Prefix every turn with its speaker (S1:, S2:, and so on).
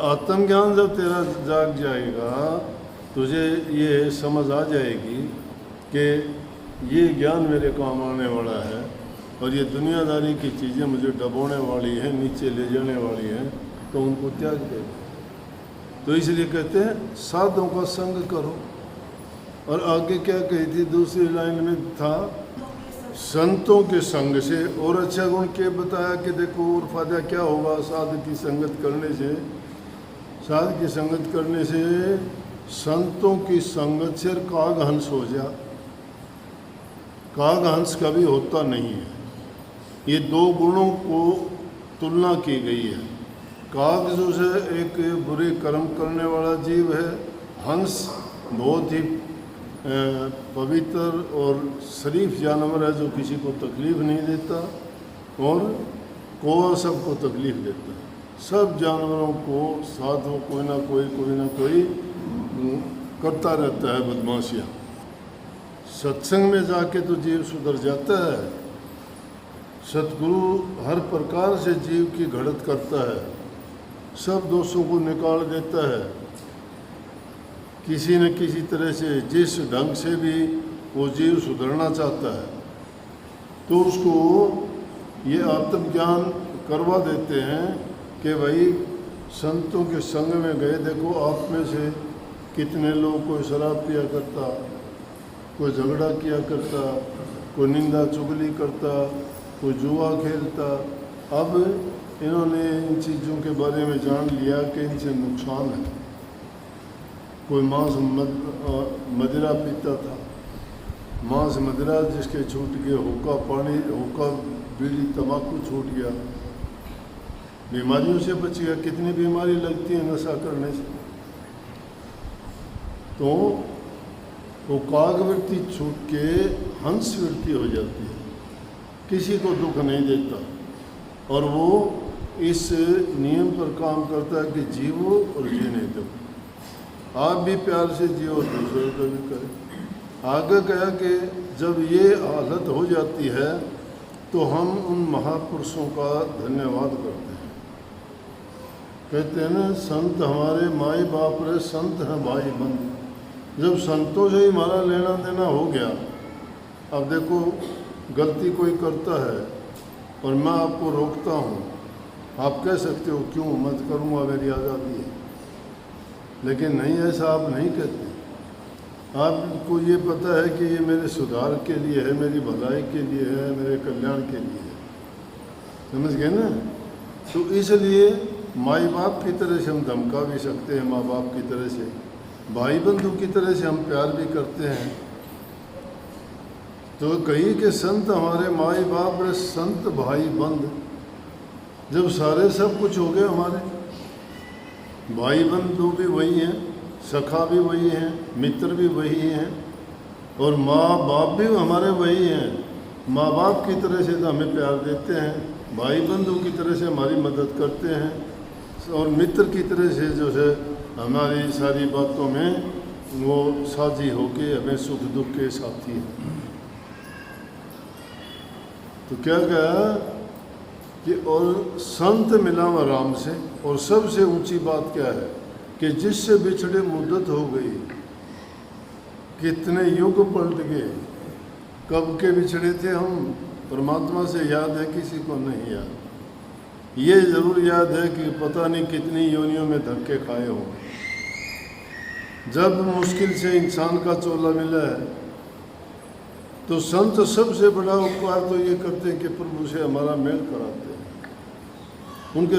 S1: आत्मज्ञान जब तेरा जाग जाएगा, तुझे ये समझ आ जाएगी कि ये ज्ञान मेरे काम आने वाला है और ये दुनियादारी की चीज़ें मुझे डबोने वाली हैं, नीचे ले जाने वाली हैं, तो उनको त्याग दे। तो इसलिए कहते हैं साधुओं का संग करो। और आगे क्या कही थी दूसरी लाइन में था, संतों के संग से। और अच्छा गुण के बताया कि देखो और फायदा क्या होगा साधु की संगत करने से। साधु की संगत करने से संतों की संगत से काग हंस हो जा। काग हंस कभी होता नहीं है। ये दो गुणों को तुलना की गई है। काग जो है एक बुरे कर्म करने वाला जीव है। हंस बहुत ही पवित्र और शरीफ जानवर है जो किसी को तकलीफ नहीं देता। और कौवा सबको तकलीफ देता है। सब जानवरों को साधु कोई ना कोई करता रहता है बदमाशियाँ। सत्संग में जाके तो जीव सुधर जाता है। सतगुरु हर प्रकार से जीव की घड़त करता है, सब दोषों को निकाल देता है। किसी न किसी तरह से जिस ढंग से भी वो जीव सुधरना चाहता है तो उसको ये आत्मज्ञान करवा देते हैं कि भाई संतों के संग में गए। देखो आप में से कितने लोग, कोई शराब पिया करता, कोई झगड़ा किया करता, कोई निंदा चुगली करता, कोई जुआ खेलता। अब इन्होंने इन चीज़ों के बारे में जान लिया कि इनसे नुकसान है। कोई मांस मदिरा पीता था, मांस मदिरा जिसके छूट गए, हुक्का पानी, हुक्का बीड़ी तंबाकू छूट गया, बीमारियों से बच गया। कितनी बीमारी लगती है नशा करने से। तो वो काग वृत्ति छूट के हंस वृत्ति हो जाती है, किसी को दुख नहीं देता। और वो इस नियम पर काम करता है कि जीवो और जीने दो। आप भी प्यार से जियो, दूसरों को भी करें। आगे कहा कि जब ये हालत हो जाती है तो हम उन महापुरुषों का धन्यवाद करते हैं। कहते हैं ना, संत हमारे माई बाप रे, संत हैं भाई बंद। जब संतों से ही हमारा लेना देना हो गया, अब देखो गलती कोई करता है और मैं आपको रोकता हूँ, आप कह सकते हो क्यों मत करूँगा, मेरी आज़ादी है। लेकिन नहीं, ऐसा आप नहीं कहते। आपको ये पता है कि ये मेरे सुधार के लिए है, मेरी भलाई के लिए है, मेरे कल्याण के लिए है। समझ गए ना। तो इसलिए माई बाप की तरह से हम धमका भी सकते हैं, माँ बाप की तरह से, भाई बंधु की तरह से हम प्यार भी करते हैं। तो कही कि संत हमारे माई बाप रे, संत भाई बंद। जब सारे सब कुछ हो गए हमारे, भाई बंधु भी वही हैं, सखा भी वही हैं, मित्र भी वही हैं, और माँ बाप भी हमारे वही हैं। माँ बाप की तरह से तो हमें प्यार देते हैं, भाई बंधु की तरह से हमारी मदद करते हैं, और मित्र की तरह से जो है हमारी सारी बातों में वो साझी होके हमें सुख दुख के साथी हैं। तो क्या कहा कि और संत मिलावा राम से। और सबसे ऊंची बात क्या है कि जिससे बिछड़े मुद्दत हो गई। कितने युग पलट गए, कब के बिछड़े थे हम, परमात्मा से याद है, किसी को नहीं याद। ये जरूर याद है कि पता नहीं कितनी योनियों में धक्के खाए हों। जब मुश्किल से इंसान का चोला मिला है तो संत सबसे बड़ा उपकार तो ये करते हैं कि प्रभु से हमारा मेल कराते हैं। उनके